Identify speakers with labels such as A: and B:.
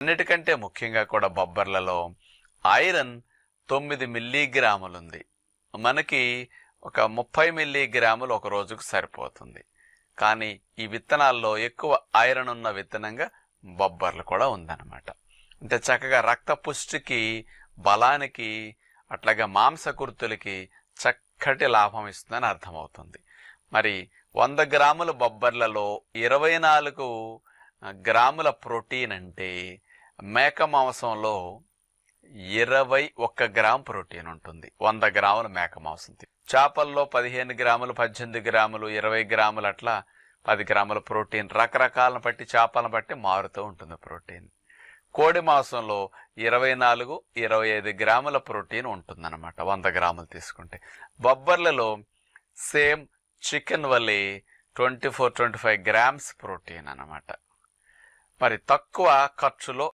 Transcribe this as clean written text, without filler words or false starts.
A: అన్నిటికంటే ముఖ్యంగా కూడా బొబ్బర్లలో ఐరన్ 9 మిల్లీగ్రాములు ఉంది. మనకి ఒక 30 మిల్లీగ్రాములు ఒక రోజుకు సరిపోతుంది. కానీ ఈ విత్తనాల్లో ఎక్కువ ఐరన్ ఉన్న విత్తనంగా బొబ్బర్లు కూడా ఉందన్నమాట. అంటే చక్కగా రక్త పుష్టికి, బలానికి, అట్లాగే మాంసకృతులకి చక్కటి లాభం ఇస్తుందని అర్థమవుతుంది. మరి 100 గ్రాముల బొబ్బర్లలో 24 గ్రాముల ప్రోటీన్ అంటే మేక మాంసంలో 21 గ్రామ్ ప్రోటీన్ ఉంటుంది 100 గ్రాముల మేక మాంసం. చేపల్లో 15 గ్రాములు, 18 గ్రాములు, 20 గ్రాములు, అట్లా 10 గ్రాముల ప్రోటీన్ రకరకాలను బట్టి, చేపలను బట్టి మారుతూ ఉంటుంది ప్రోటీన్. కోడి మాంసంలో 24, 25 గ్రాముల ప్రోటీన్ ఉంటుందన్నమాట 100 గ్రాములు తీసుకుంటే. బొబ్బర్లలో సేమ్ చికెన్ వల్లే 24-25 గ్రామ్స్ ప్రోటీన్ అన్నమాట. మరి తక్కువ ఖర్చులో